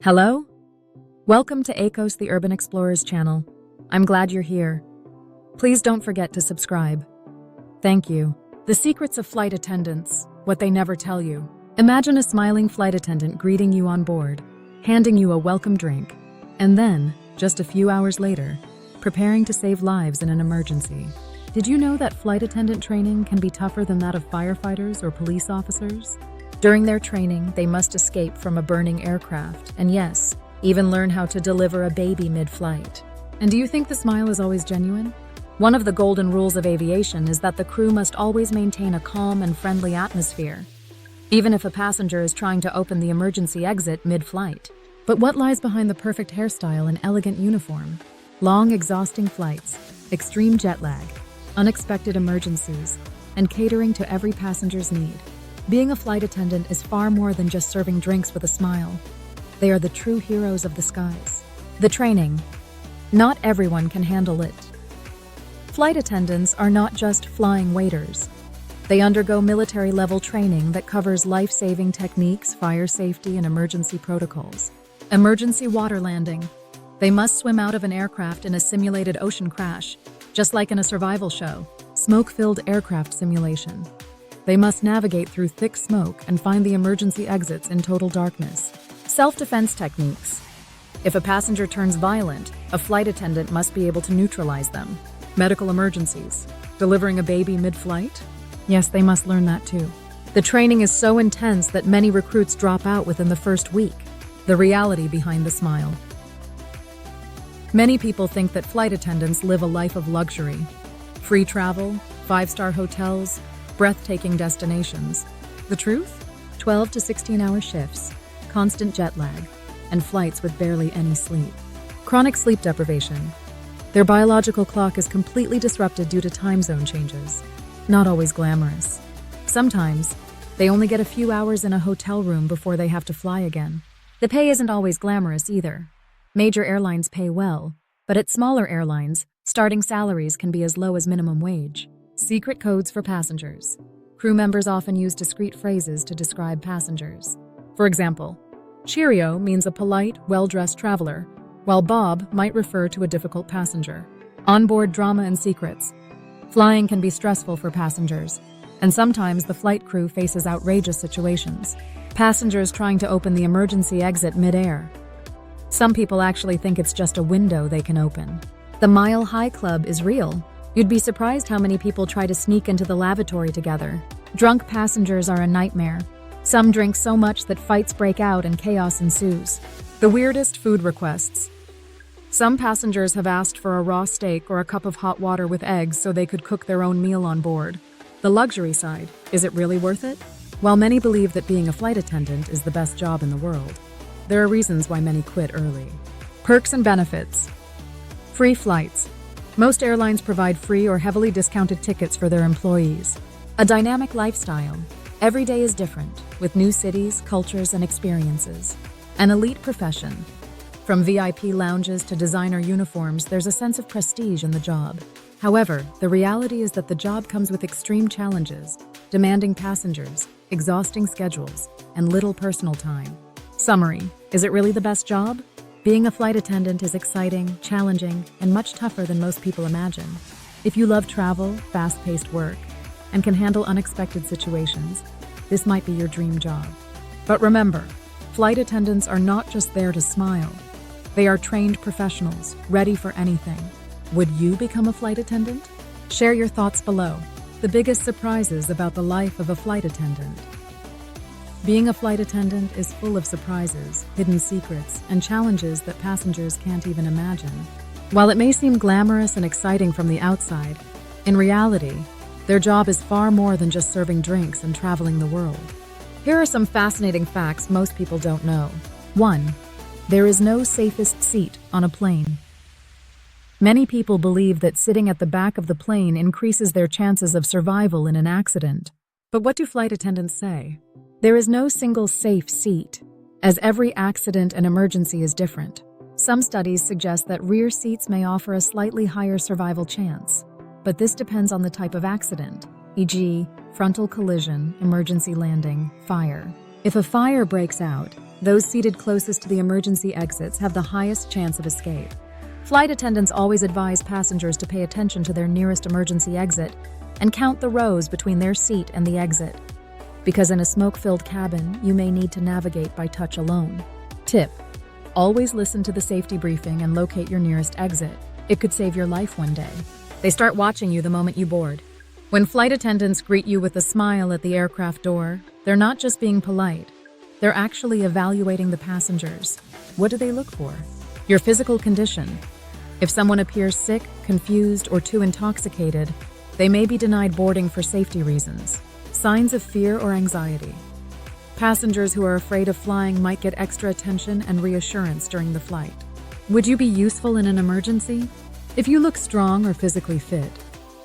Hello? Welcome to ACOS the Urban Explorers channel. I'm glad you're here. Please don't forget to subscribe. Thank you. The secrets of flight attendants, what they never tell you. Imagine a smiling flight attendant greeting you on board, handing you a welcome drink, and then, just a few hours later, preparing to save lives in an emergency. Did you know that flight attendant training can be tougher than that of firefighters or police officers? During their training, they must escape from a burning aircraft, and yes, even learn how to deliver a baby mid-flight. And do you think the smile is always genuine? One of the golden rules of aviation is that the crew must always maintain a calm and friendly atmosphere, even if a passenger is trying to open the emergency exit mid-flight. But what lies behind the perfect hairstyle and elegant uniform? Long, exhausting flights, extreme jet lag, unexpected emergencies, and catering to every passenger's need. Being a flight attendant is far more than just serving drinks with a smile. They are the true heroes of the skies. The training. Not everyone can handle it. Flight attendants are not just flying waiters. They undergo military-level training that covers life-saving techniques, fire safety, and emergency protocols. Emergency water landing. They must swim out of an aircraft in a simulated ocean crash, just like in a survival show. Smoke-filled aircraft simulation. They must navigate through thick smoke and find the emergency exits in total darkness. Self-defense techniques. If a passenger turns violent, a flight attendant must be able to neutralize them. Medical emergencies. Delivering a baby mid-flight? Yes, they must learn that too. The training is so intense that many recruits drop out within the first week. The reality behind the smile. Many people think that flight attendants live a life of luxury. Free travel, 5-star hotels, breathtaking destinations. The truth? 12 to 16-hour shifts, constant jet lag, and flights with barely any sleep. Chronic sleep deprivation. Their biological clock is completely disrupted due to time zone changes. Not always glamorous. Sometimes, they only get a few hours in a hotel room before they have to fly again. The pay isn't always glamorous either. Major airlines pay well, but at smaller airlines, starting salaries can be as low as minimum wage. Secret codes for passengers. Crew members often use discreet phrases to describe passengers. For example, Cheerio means a polite, well-dressed traveler, while Bob might refer to a difficult passenger. Onboard drama and secrets. Flying can be stressful for passengers, and sometimes the flight crew faces outrageous situations. Passengers trying to open the emergency exit mid-air. Some people actually think it's just a window they can open. The Mile High Club is real. You'd be surprised how many people try to sneak into the lavatory together. Drunk passengers are a nightmare. Some drink so much that fights break out and chaos ensues. The weirdest food requests. Some passengers have asked for a raw steak or a cup of hot water with eggs so they could cook their own meal on board. The luxury side. Is it really worth it? While many believe that being a flight attendant is the best job in the world, there are reasons why many quit early. Perks and benefits. Free flights. Most airlines provide free or heavily discounted tickets for their employees. A dynamic lifestyle. Every day is different, with new cities, cultures, and experiences. An elite profession. From VIP lounges to designer uniforms, there's a sense of prestige in the job. However, the reality is that the job comes with extreme challenges, demanding passengers, exhausting schedules, and little personal time. Summary: is it really the best job? Being a flight attendant is exciting, challenging, and much tougher than most people imagine. If you love travel, fast-paced work, and can handle unexpected situations, this might be your dream job. But remember, flight attendants are not just there to smile. They are trained professionals, ready for anything. Would you become a flight attendant? Share your thoughts below. The biggest surprises about the life of a flight attendant. Being a flight attendant is full of surprises, hidden secrets, and challenges that passengers can't even imagine. While it may seem glamorous and exciting from the outside, in reality, their job is far more than just serving drinks and traveling the world. Here are some fascinating facts most people don't know. 1. There is no safest seat on a plane. Many people believe that sitting at the back of the plane increases their chances of survival in an accident. But what do flight attendants say? There is no single safe seat, as every accident and emergency is different. Some studies suggest that rear seats may offer a slightly higher survival chance, but this depends on the type of accident, e.g., frontal collision, emergency landing, fire. If a fire breaks out, Those seated closest to the emergency exits have the highest chance of escape. Flight attendants always advise passengers to pay attention to their nearest emergency exit and count the rows between their seat and the exit, because in a smoke-filled cabin, you may need to navigate by touch alone. Tip: always listen to the safety briefing and locate your nearest exit. It could save your life one day. They start watching you the moment you board. When flight attendants greet you with a smile at the aircraft door, they're not just being polite. They're actually evaluating the passengers. What do they look for? Your physical condition. If someone appears sick, confused, or too intoxicated, they may be denied boarding for safety reasons. Signs of fear or anxiety. Passengers who are afraid of flying might get extra attention and reassurance during the flight. Would you be useful in an emergency? If you look strong or physically fit,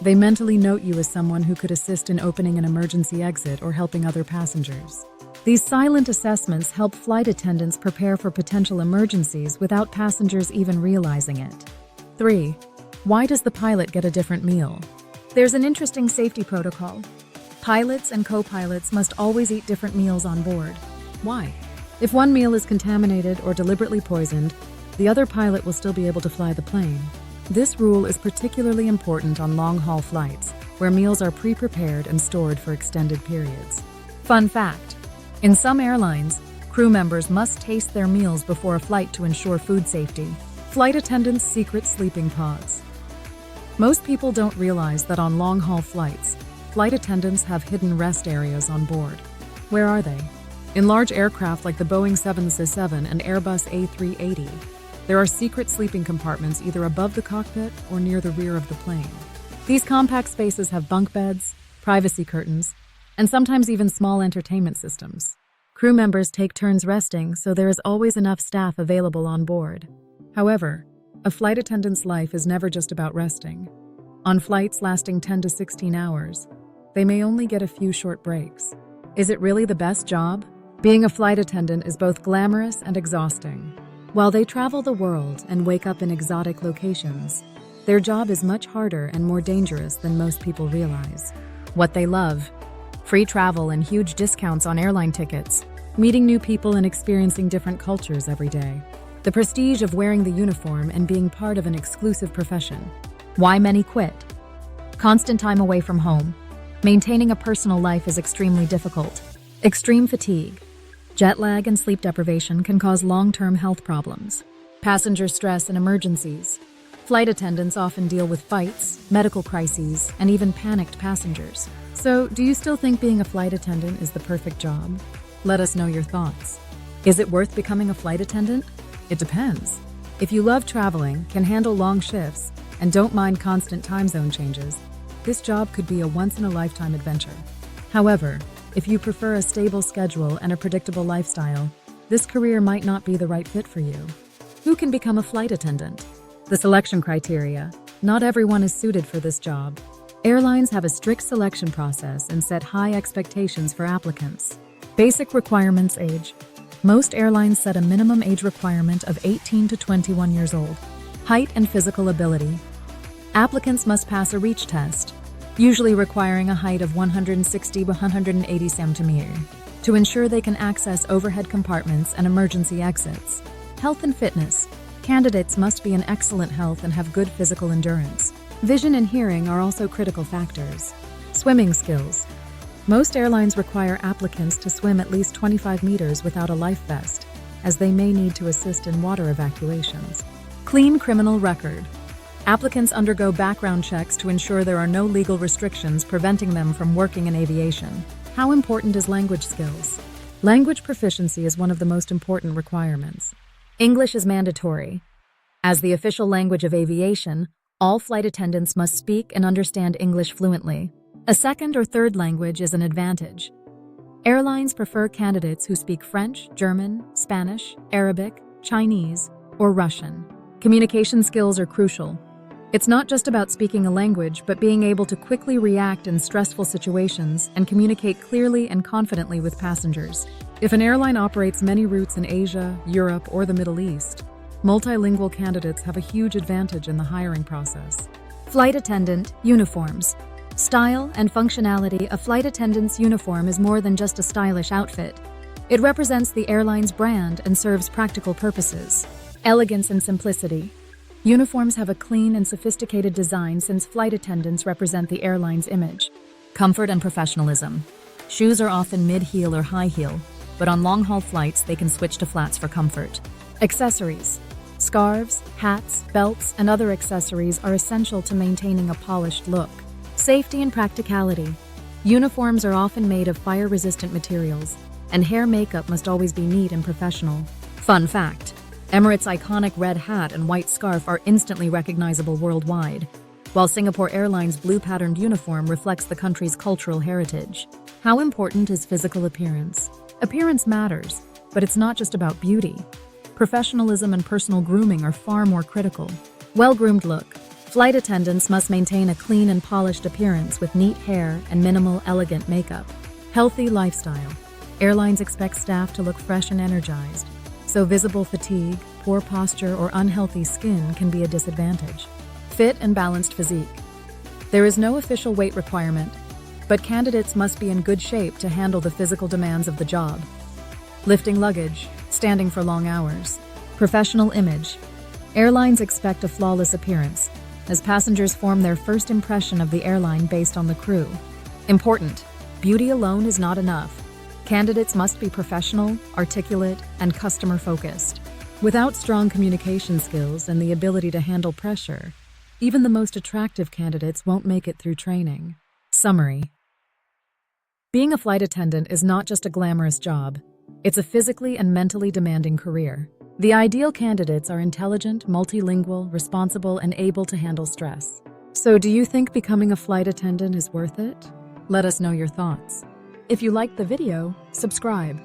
they mentally note you as someone who could assist in opening an emergency exit or helping other passengers. These silent assessments help flight attendants prepare for potential emergencies without passengers even realizing it. 3. Why does the pilot get a different meal? There's an interesting safety protocol. Pilots and co-pilots must always eat different meals on board. Why? If one meal is contaminated or deliberately poisoned, the other pilot will still be able to fly the plane. This rule is particularly important on long-haul flights, where meals are pre-prepared and stored for extended periods. Fun fact: in some airlines, crew members must taste their meals before a flight to ensure food safety. Flight attendants' secret sleeping pods. Most people don't realize that on long-haul flights, flight attendants have hidden rest areas on board. Where are they? In large aircraft like the Boeing 767 and Airbus A380, there are secret sleeping compartments either above the cockpit or near the rear of the plane. These compact spaces have bunk beds, privacy curtains, and sometimes even small entertainment systems. Crew members take turns resting, so there is always enough staff available on board. However, a flight attendant's life is never just about resting. On flights lasting 10 to 16 hours, they may only get a few short breaks. Is it really the best job? Being a flight attendant is both glamorous and exhausting. While they travel the world and wake up in exotic locations, their job is much harder and more dangerous than most people realize. What they love: free travel and huge discounts on airline tickets, meeting new people and experiencing different cultures every day. The prestige of wearing the uniform and being part of an exclusive profession. Why many quit? Constant time away from home. Maintaining a personal life is extremely difficult. Extreme fatigue, jet lag, and sleep deprivation can cause long-term health problems. Passenger stress and emergencies. Flight attendants often deal with fights, medical crises, and even panicked passengers. So, do you still think being a flight attendant is the perfect job? Let us know your thoughts. Is it worth becoming a flight attendant? It depends. If you love traveling, can handle long shifts, and don't mind constant time zone changes, this job could be a once-in-a-lifetime adventure. However, if you prefer a stable schedule and a predictable lifestyle, this career might not be the right fit for you. Who can become a flight attendant? The selection criteria. Not everyone is suited for this job. Airlines have a strict selection process and set high expectations for applicants. Basic requirements: age. Most airlines set a minimum age requirement of 18 to 21 years old. Height and physical ability. Applicants must pass a reach test, usually requiring a height of 160 to 180 centimeters, to ensure they can access overhead compartments and emergency exits. Health and fitness. Candidates must be in excellent health and have good physical endurance. Vision and hearing are also critical factors. Swimming skills. Most airlines require applicants to swim at least 25 meters without a life vest, as they may need to assist in water evacuations. Clean criminal record. Applicants undergo background checks to ensure there are no legal restrictions preventing them from working in aviation. How important is language skills? Language proficiency is one of the most important requirements. English is mandatory. As the official language of aviation, all flight attendants must speak and understand English fluently. A second or third language is an advantage. Airlines prefer candidates who speak French, German, Spanish, Arabic, Chinese, or Russian. Communication skills are crucial. It's not just about speaking a language, but being able to quickly react in stressful situations and communicate clearly and confidently with passengers. If an airline operates many routes in Asia, Europe, or the Middle East, multilingual candidates have a huge advantage in the hiring process. Flight attendant uniforms. Style and functionality. A flight attendant's uniform is more than just a stylish outfit. It represents the airline's brand and serves practical purposes. Elegance and simplicity. Uniforms have a clean and sophisticated design since flight attendants represent the airline's image. Comfort and professionalism. Shoes are often mid-heel or high-heel, but on long-haul flights they can switch to flats for comfort. Accessories. Scarves, hats, belts, and other accessories are essential to maintaining a polished look. Safety and practicality. Uniforms are often made of fire-resistant materials, and hair makeup must always be neat and professional. Fun fact: Emirates' iconic red hat and white scarf are instantly recognizable worldwide, while Singapore Airlines' blue-patterned uniform reflects the country's cultural heritage. How important is physical appearance? Appearance matters, but it's not just about beauty. Professionalism and personal grooming are far more critical. Well-groomed look. Flight attendants must maintain a clean and polished appearance with neat hair and minimal, elegant makeup. Healthy lifestyle. Airlines expect staff to look fresh and energized, so visible fatigue, poor posture, or unhealthy skin can be a disadvantage. Fit and balanced physique. There is no official weight requirement, but candidates must be in good shape to handle the physical demands of the job. Lifting luggage, standing for long hours. Professional image. Airlines expect a flawless appearance, as passengers form their first impression of the airline based on the crew. Important: beauty alone is not enough. Candidates must be professional, articulate, and customer-focused. Without strong communication skills and the ability to handle pressure, even the most attractive candidates won't make it through training. Summary: being a flight attendant is not just a glamorous job. It's a physically and mentally demanding career. The ideal candidates are intelligent, multilingual, responsible, and able to handle stress. So do you think becoming a flight attendant is worth it? Let us know your thoughts. If you liked the video, subscribe.